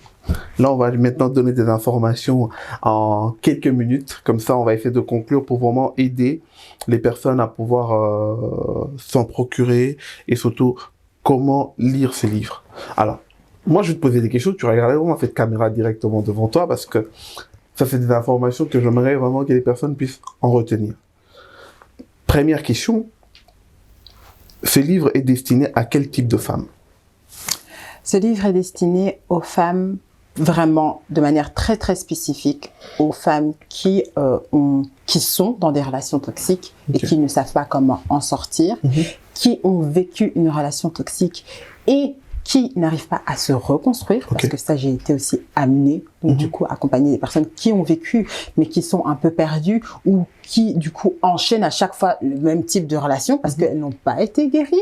Là, on va maintenant donner des informations en quelques minutes. Comme ça, on va essayer de conclure pour vraiment aider les personnes à pouvoir s'en procurer et surtout comment lire ces livres. Alors, moi, je vais te poser des questions. Tu regardes vraiment cette caméra directement devant toi parce que ça, c'est des informations que j'aimerais vraiment que les personnes puissent en retenir. Première question. Ce livre est destiné à quel type de femme? Ce livre est destiné aux femmes vraiment de manière très très spécifique, aux femmes qui sont dans des relations toxiques et qui ne savent pas comment en sortir, qui ont vécu une relation toxique et qui n'arrivent pas à se reconstruire, parce que ça, j'ai été aussi amenée, donc du coup, accompagner des personnes qui ont vécu, mais qui sont un peu perdues, ou qui, du coup, enchaînent à chaque fois le même type de relation, parce qu'elles n'ont pas été guéries.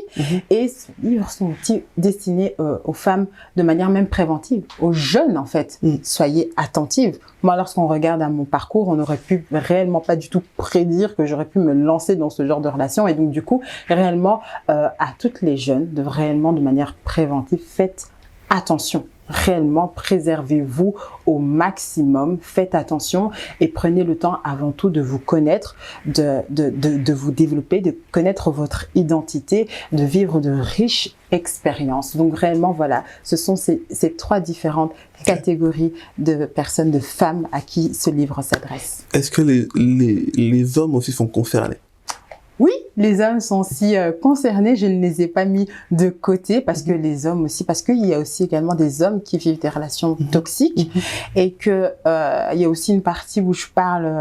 Et ces livres sont destinés aux femmes de manière même préventive, aux jeunes, en fait. Soyez attentives. Moi, lorsqu'on regarde à mon parcours, on n'aurait pu réellement pas du tout prédire que j'aurais pu me lancer dans ce genre de relation. Et donc, du coup, réellement, à toutes les jeunes, réellement, de manière préventive, faites attention. Réellement, préservez-vous au maximum, faites attention et prenez le temps avant tout de vous connaître, de vous développer, de connaître votre identité, de vivre de riches expériences. Donc réellement, voilà, ce sont ces trois différentes catégories de personnes, de femmes à qui ce livre s'adresse. Est-ce que les hommes aussi sont concernés? Oui, les hommes sont aussi concernés. Je ne les ai pas mis de côté parce que les hommes aussi, parce qu'il y a aussi également des hommes qui vivent des relations toxiques et que il y a aussi une partie où je parle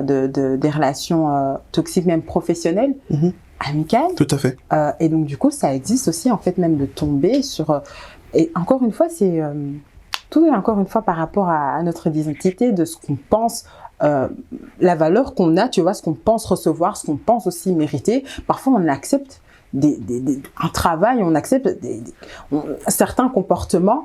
des relations toxiques même professionnelles, amicales. Tout à fait. Et donc du coup, ça existe aussi en fait même de tomber sur. Et encore une fois, c'est tout est encore une fois par rapport à notre identité, de ce qu'on pense. La valeur qu'on a, tu vois, ce qu'on pense recevoir, ce qu'on pense aussi mériter. Parfois, on accepte un travail, on accepte certains comportements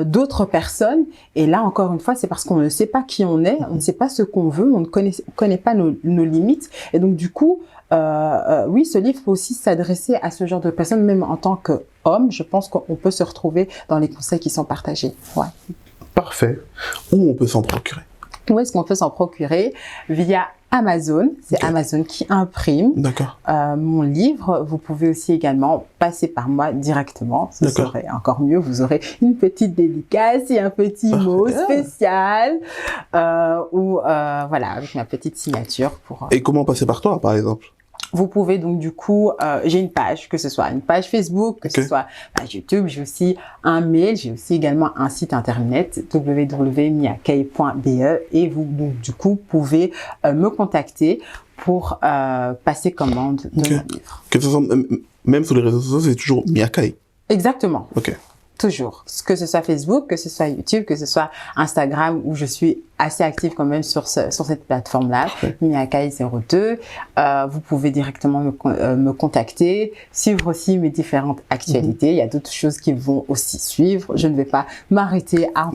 d'autres personnes. Et là, encore une fois, c'est parce qu'on ne sait pas qui on est, on ne sait pas ce qu'on veut, on ne connaît pas nos limites. Et donc, du coup, oui, ce livre peut aussi s'adresser à ce genre de personnes, même en tant qu'homme. Je pense qu'on peut se retrouver dans les conseils qui sont partagés. Ouais. Parfait. Où on peut s'en procurer? Où est-ce qu'on peut s'en procurer? Via Amazon. C'est Amazon qui imprime mon livre. Vous pouvez aussi également passer par moi directement. Ce serait encore mieux. Vous aurez une petite dédicace et un petit mot spécial voilà, avec ma petite signature. Et comment passer par toi, par exemple? Vous pouvez donc du coup, j'ai une page, que ce soit une page Facebook, que ce soit page YouTube, j'ai aussi un mail, j'ai aussi également un site internet www.miakay.be et vous donc du coup pouvez me contacter pour passer commande de mon livre. Que ce soit, même sur les réseaux sociaux, c'est toujours Miakay. Exactement. Ok. Toujours. Que ce soit Facebook, que ce soit YouTube, que ce soit Instagram, où je suis assez active quand même sur cette plateforme-là, Miakay02. Vous pouvez directement me contacter, suivre aussi mes différentes actualités. Il y a d'autres choses qui vont aussi suivre. Je ne vais pas m'arrêter à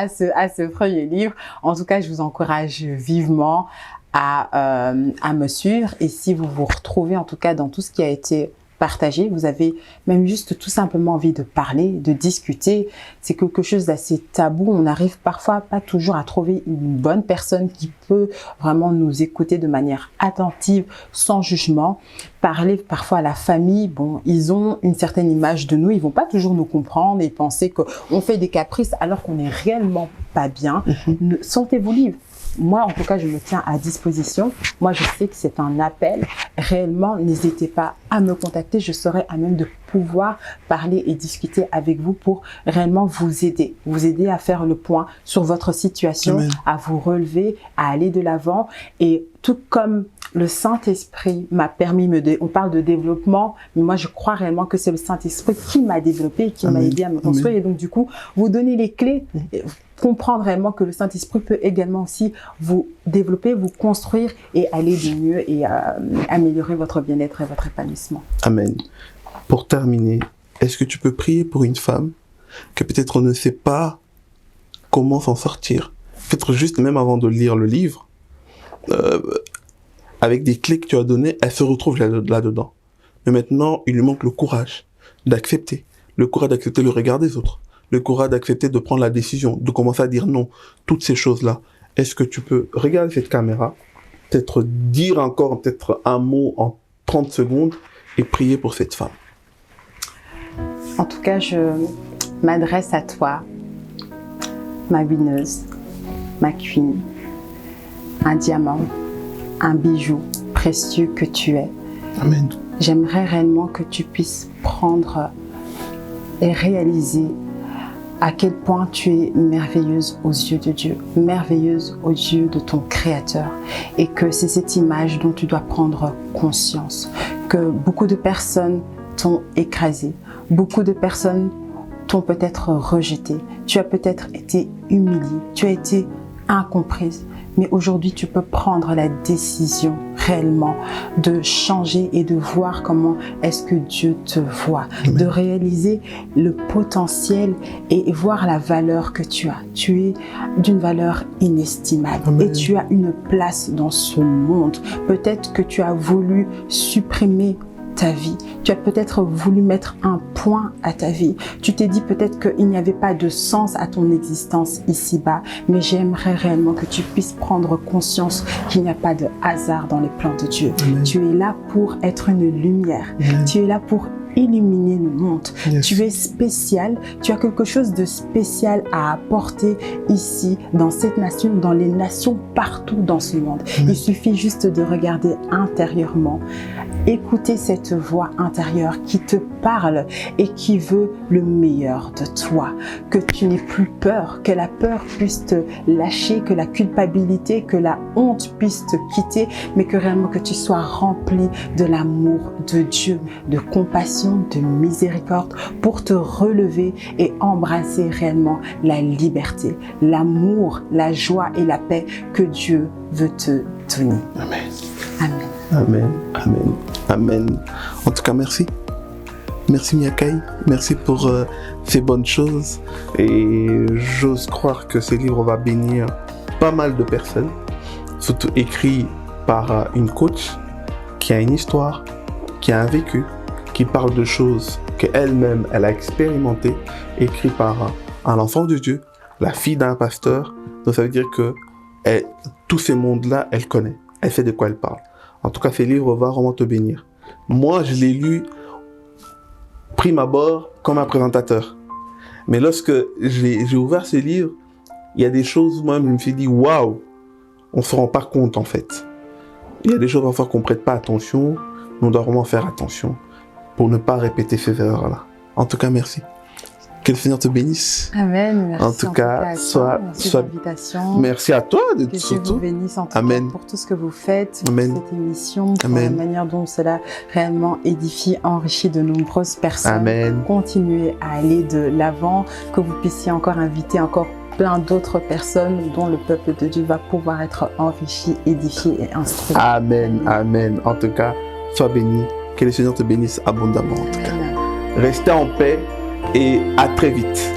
ce premier livre. En tout cas, je vous encourage vivement à me suivre. Et si vous vous retrouvez en tout cas dans tout ce qui a été partagé, vous avez même juste tout simplement envie de parler, de discuter, c'est quelque chose d'assez tabou. On n'arrive parfois pas toujours à trouver une bonne personne qui peut vraiment nous écouter de manière attentive, sans jugement. Parler parfois à la famille, bon, ils ont une certaine image de nous, ils vont pas toujours nous comprendre et penser qu'on fait des caprices alors qu'on n'est réellement pas bien. Sentez-vous libre. Moi, en tout cas, je me tiens à disposition. Moi, je sais que c'est un appel. Réellement, n'hésitez pas à me contacter. Je serai à même de pouvoir parler et discuter avec vous pour réellement vous aider à faire le point sur votre situation, à vous relever, à aller de l'avant. Et tout comme le Saint-Esprit m'a permis, on parle de développement, mais moi je crois réellement que c'est le Saint-Esprit qui m'a développé, qui m'a aidé à me construire. Et donc du coup, vous donner les clés, comprendre réellement que le Saint-Esprit peut également aussi vous développer, vous construire et aller de mieux et améliorer votre bien-être et votre épanouissement. Amen. Pour terminer, est-ce que tu peux prier pour une femme que peut-être on ne sait pas comment s'en sortir? Peut-être juste même avant de lire le livre, avec des clés que tu as données, elle se retrouve là-dedans. Mais maintenant, il lui manque le courage d'accepter. Le courage d'accepter le regard des autres. le courage d'accepter de prendre la décision, de commencer à dire non, toutes ces choses-là. Est-ce que tu peux regarder cette caméra, peut-être dire encore peut-être un mot en 30 secondes et prier pour cette femme? En tout cas, je m'adresse à toi, ma wineuse, ma queen, un diamant, un bijou précieux que tu es. Amen. J'aimerais réellement que tu puisses prendre et réaliser à quel point tu es merveilleuse aux yeux de Dieu, merveilleuse aux yeux de ton Créateur, et que c'est cette image dont tu dois prendre conscience, que beaucoup de personnes t'ont écrasé, beaucoup de personnes t'ont peut-être rejeté, tu as peut-être été humiliée, tu as été incomprise, mais aujourd'hui tu peux prendre la décision réellement de changer et de voir comment est-ce que Dieu te voit, Amen. de réaliser le potentiel et voir la valeur que tu as. Tu es d'une valeur inestimable. Amen. Et tu as une place dans ce monde. Peut-être que tu as voulu supprimer ta vie. Tu as peut-être voulu mettre un point à ta vie. Tu t'es dit peut-être qu'il n'y avait pas de sens à ton existence ici-bas, mais j'aimerais réellement que tu puisses prendre conscience qu'il n'y a pas de hasard dans les plans de Dieu. Amen. Tu es là pour être une lumière. Amen. Tu es là pour illuminer le monde. Yes. Tu es spécial, tu as quelque chose de spécial à apporter ici, dans cette nation, dans les nations partout dans ce monde. Amen. Il suffit juste de regarder intérieurement, écouter cette voix intérieure qui te parle et qui veut le meilleur de toi. Que tu n'aies plus peur, que la peur puisse te lâcher, que la culpabilité, que la honte puisse te quitter, mais que réellement que tu sois rempli de l'amour de Dieu, de compassion, de miséricorde pour te relever et embrasser réellement la liberté, l'amour, la joie et la paix que Dieu veut te donner. Amen. Amen. Amen. Amen. Amen. En tout cas, merci. Merci Miakai. Merci pour ces bonnes choses. Et j'ose croire que ce livre va bénir pas mal de personnes. Surtout écrit par une coach qui a une histoire, qui a un vécu, qui parle de choses qu'elle-même, elle a expérimentées, écrit par un enfant de Dieu, la fille d'un pasteur. Donc ça veut dire que tous ces mondes-là, elle connaît. Elle sait de quoi elle parle. En tout cas, ce livre va vraiment te bénir. Moi, je l'ai lu prime abord comme un présentateur. Mais lorsque j'ai ouvert ce livre, il y a des choses où moi-même je me suis dit, waouh, on ne se rend pas compte en fait. Il y a des choses parfois qu'on ne prête pas attention, mais on doit vraiment faire attention pour ne pas répéter ces erreurs-là. En tout cas, merci. Que le Seigneur te bénisse. Amen. Merci En tout cas, merci à toi que Dieu surtout. vous bénisse en tout Amen. cas pour tout ce que vous faites, pour Amen. cette émission, pour Amen. la manière dont cela réellement édifie, enrichit de nombreuses personnes. Amen. Continuez à aller de l'avant, que vous puissiez encore inviter encore plein d'autres personnes dont le peuple de Dieu va pouvoir être enrichi, édifié et instruit. Amen. Amen. En tout cas, sois béni. Que le Seigneur te bénisse abondamment. En tout cas. Amen. Restez en paix et à très vite.